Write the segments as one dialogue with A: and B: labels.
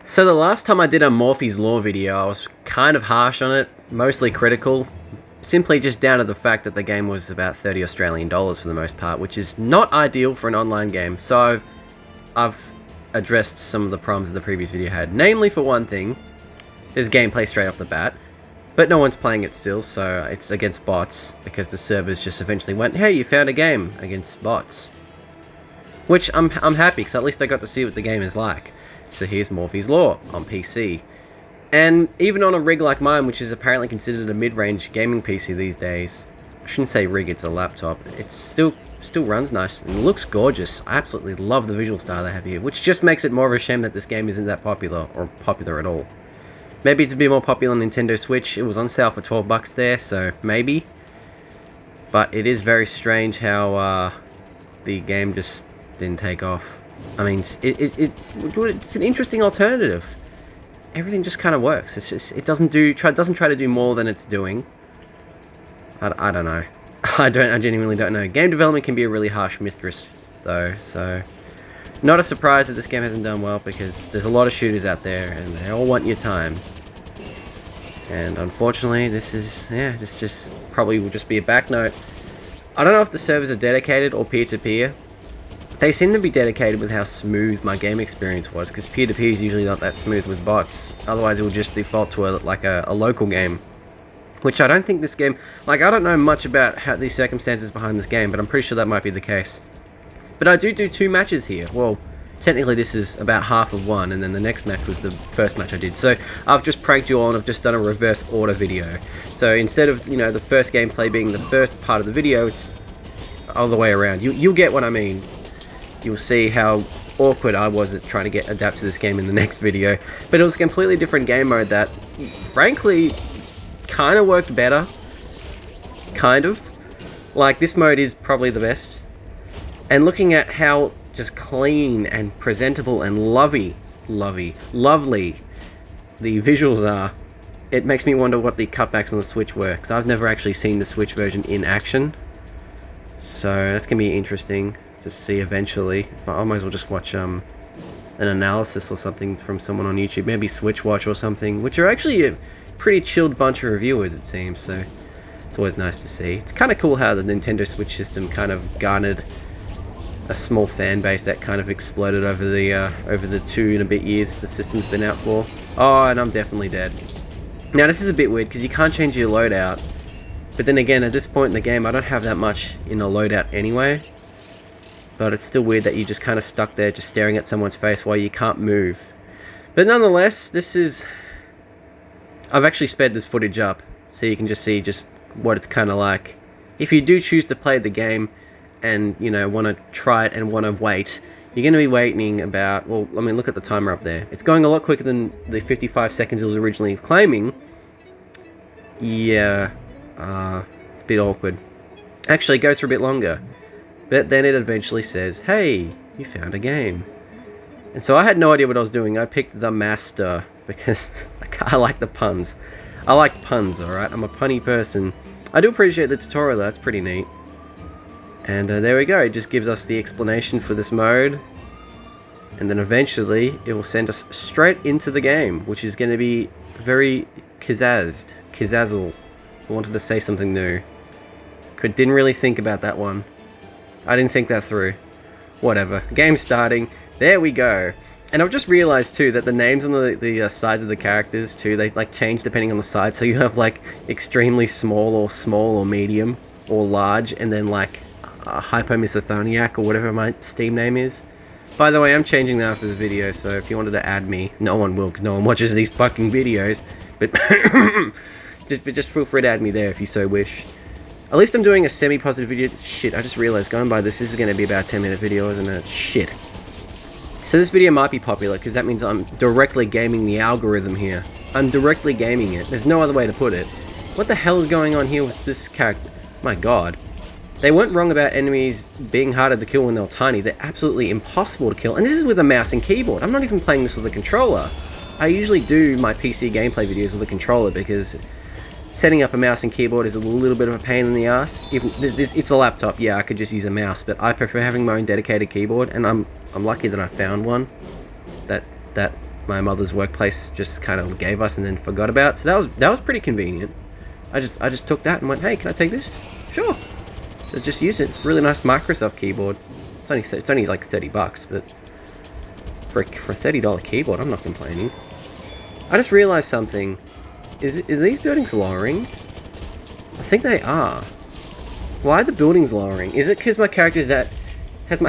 A: So the last time I did a Morphies lore video, I was kind of harsh on it, mostly critical, simply just down to the fact that the game was about 30 Australian dollars for the most part, which is not ideal for an online game. So I've addressed some of the problems that the previous video had. Namely, for one thing, there's gameplay straight off the bat, but no one's playing it still, so it's against bots, because the servers just eventually went, hey, you found a game against bots. Which I'm happy, because at least I got to see what the game is like. So here's Morphies lore on PC. And even on a rig like mine, which is apparently considered a mid-range gaming PC these days, I shouldn't say rig, it's a laptop, it still runs nice and looks gorgeous. I absolutely love the visual style they have here, which just makes it more of a shame that this game isn't that popular, or popular at all. Maybe it's a bit more popular on Nintendo Switch. It was on sale for 12 bucks there, so maybe. But it is very strange how the game just didn't take off. I mean, it's an interesting alternative. Everything just kind of works. It's just, it doesn't try to do more than it's doing. I don't know. I genuinely don't know. Game development can be a really harsh mistress, though. So, not a surprise that this game hasn't done well, because there's a lot of shooters out there, and they all want your time. And unfortunately, this just probably will just be a back note. I don't know if the servers are dedicated or peer-to-peer. They seem to be dedicated with how smooth my game experience was, because peer-to-peer is usually not that smooth with bots. Otherwise, it will just default to a local game. Which I don't think this game... Like, I don't know much about how the circumstances behind this game, but I'm pretty sure that might be the case. But I do 2 matches here. Well, technically this is about half of one, and then the next match was the first match I did. So I've just pranked you all, and I've just done a reverse order video. So instead of, you know, the first gameplay being the first part of the video, it's all the way around. You'll get what I mean. You'll see how awkward I was at trying to adapt to this game in the next video. But it was a completely different game mode that, frankly, kind of worked better. Kind of. Like, this mode is probably the best. And looking at how just clean and presentable and lovely the visuals are, it makes me wonder what the cutbacks on the Switch were, because I've never actually seen the Switch version in action. So that's going to be interesting to see eventually. I might as well just watch an analysis or something from someone on YouTube, maybe Switch Watch or something, which are actually a pretty chilled bunch of reviewers, it seems, so it's always nice to see. It's kind of cool how the Nintendo Switch system kind of garnered a small fan base that kind of exploded over the 2 and a bit years the system's been out for. Oh, and I'm definitely dead. Now this is a bit weird, because you can't change your loadout, but then again, at this point in the game, I don't have that much in a loadout anyway. But it's still weird that you're just kind of stuck there just staring at someone's face while you can't move. But nonetheless, this is... I've actually sped this footage up so you can just see just what it's kind of like. If you do choose to play the game and, you know, want to try it and want to wait, you're going to be waiting about... Well, I mean, look at the timer up there. It's going a lot quicker than the 55 seconds it was originally claiming. Yeah, it's a bit awkward. Actually, it goes for a bit longer. But then it eventually says, hey, you found a game. And so I had no idea what I was doing. I picked the Master because I like the puns. I like puns, alright? I'm a punny person. I do appreciate the tutorial, though. That's pretty neat. And there we go. It just gives us the explanation for this mode. And then eventually it will send us straight into the game, which is going to be very Kazzazzle. I wanted to say something new. Didn't really think about that one. I didn't think that through. Whatever. Game's starting. There we go. And I've just realized too that the names on the sides of the characters too, they like change depending on the side. So you have like extremely small or medium or large, and then like hypomisethoniac or whatever my Steam name is. By the way, I'm changing that after the video, so if you wanted to add me, no one will, because no one watches these fucking videos. But just feel free to add me there if you so wish. At least I'm doing a semi-positive video. Shit, I just realized going by this is going to be about a 10-minute video, isn't it? Shit. So this video might be popular, because that means I'm directly gaming the algorithm here. I'm directly gaming it. There's no other way to put it. What the hell is going on here with this character? My god. They weren't wrong about enemies being harder to kill when they're tiny. They're absolutely impossible to kill. And this is with a mouse and keyboard. I'm not even playing this with a controller. I usually do my PC gameplay videos with a controller, because setting up a mouse and keyboard is a little bit of a pain in the ass. It's a laptop, yeah, I could just use a mouse, but I prefer having my own dedicated keyboard, and I'm lucky that I found one that my mother's workplace just kind of gave us and then forgot about. So that was pretty convenient. I just took that and went, hey, can I take this? Sure. So just use it. Really nice Microsoft keyboard. It's only like $30, but for a $30 keyboard, I'm not complaining. I just realized something. Is these buildings lowering? I think they are. Why are the buildings lowering? Is it because my character has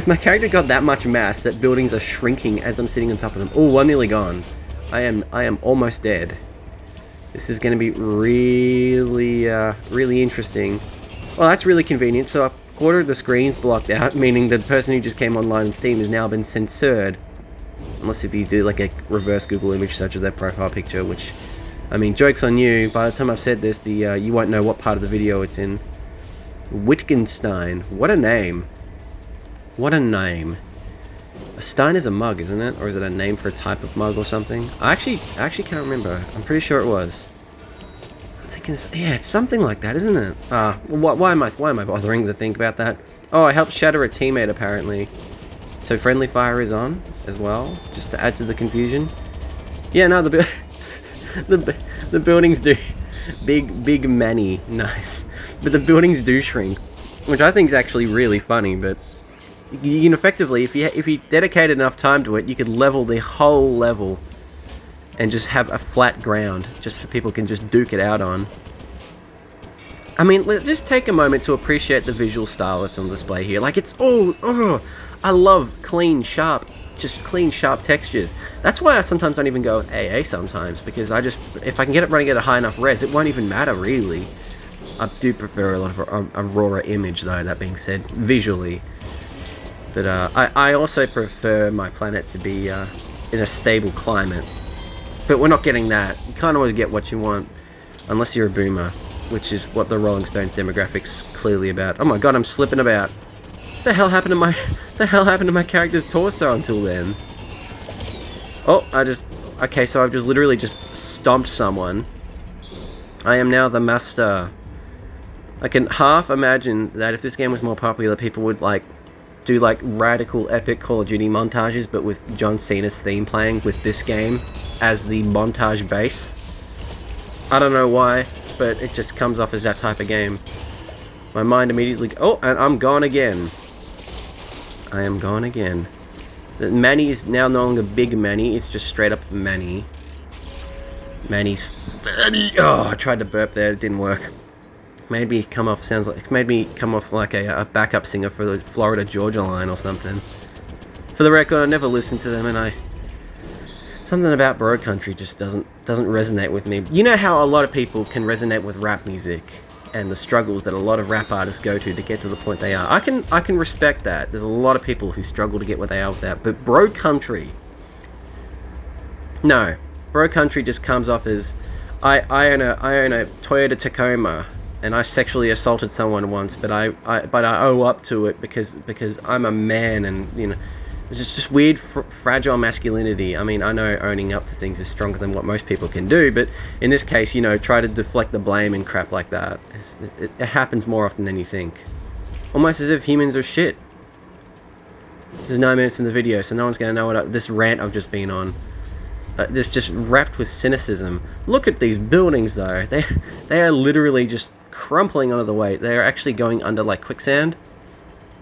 A: my character got that much mass that buildings are shrinking as I'm sitting on top of them? Oh, I'm nearly gone. I am almost dead. This is going to be really really interesting. Well, that's really convenient. So a quarter of the screen's blocked out, meaning the person who just came online in Steam has now been censored. Unless if you do like a reverse Google image search of their profile picture, which, I mean, joke's on you. By the time I've said this, you won't know what part of the video it's in. Wittgenstein. What a name. What a name. A stein is a mug, isn't it? Or is it a name for a type of mug or something? I actually can't remember. I'm pretty sure it was. I'm thinking, yeah, it's something like that, isn't it? Why am I bothering to think about that? Oh, I helped shatter a teammate apparently. So friendly fire is on as well, just to add to the confusion. Yeah, no, the buildings do big many, nice. But the buildings do shrink, which I think is actually really funny. But you can effectively, if you dedicated enough time to it, you could level the whole level and just have a flat ground, just for people can just duke it out on. I mean, let's just take a moment to appreciate the visual style that's on display here. Like, it's all, oh, I love clean, sharp textures. That's why I sometimes don't even go AA sometimes, because if I can get it running at a high enough res, it won't even matter really. I do prefer a lot of a rawer image though, that being said, visually. But I also prefer my planet to be in a stable climate. But we're not getting that. You kind of want to get what you want, unless you're a boomer, which is what the Rolling Stones demographics clearly about. Oh my god, I'm slipping about. What the hell happened to my character's torso until then? Oh, okay, so I've just literally just stomped someone. I am now the master. I can half imagine that if this game was more popular, people would do radical epic Call of Duty montages, but with John Cena's theme playing with this game as the montage base. I don't know why, but it just comes off as that type of game. My mind immediately... Oh, and I'm gone again. I am gone again. The Manny is now no longer Big Manny, it's just straight up Manny. Manny. Oh, I tried to burp there, it didn't work. Made me come off like a backup singer for the Florida Georgia Line or something. For the record, I never listened to them, and something about bro country just doesn't resonate with me. You know how a lot of people can resonate with rap music and the struggles that a lot of rap artists go to get to the point they are. I can respect that. There's a lot of people who struggle to get where they are with that, but bro country, no. Bro country just comes off as I own a Toyota Tacoma and I sexually assaulted someone once, but I owe up to it because I'm a man, and you know, it's just weird fragile masculinity. I mean, I know owning up to things is stronger than what most people can do, but in this case, you know, try to deflect the blame and crap like that. It happens more often than you think. Almost as if humans are shit. This is 9 minutes in the video, so no one's going to know what this rant I've just been on. This just wrapped with cynicism. Look at these buildings, though. They are literally just crumpling under the weight. They are actually going under like quicksand.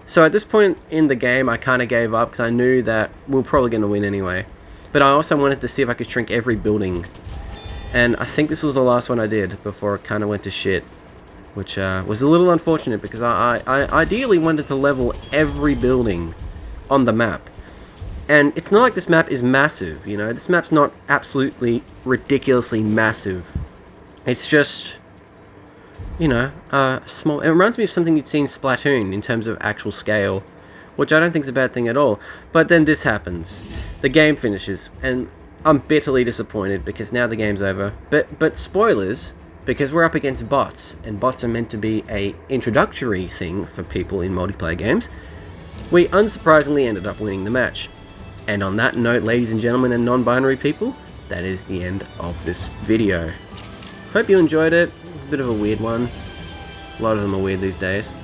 A: So at this point in the game, I kind of gave up because I knew that we were probably going to win anyway. But I also wanted to see if I could shrink every building. And I think this was the last one I did before it kind of went to shit. Which was a little unfortunate because I ideally wanted to level every building on the map. And it's not like this map is massive, you know. This map's not absolutely ridiculously massive. It's just, you know, small. It reminds me of something you'd see in Splatoon in terms of actual scale, which I don't think is a bad thing at all. But then this happens. The game finishes, and I'm bitterly disappointed because now the game's over. But spoilers, because we're up against bots, and bots are meant to be a introductory thing for people in multiplayer games. We unsurprisingly ended up winning the match. And on that note, ladies and gentlemen and non-binary people, that is the end of this video. Hope you enjoyed it. It was a bit of a weird one. A lot of them are weird these days.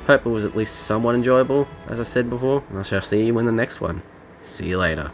A: Hope it was at least somewhat enjoyable, as I said before, and I shall see you in the next one. See you later.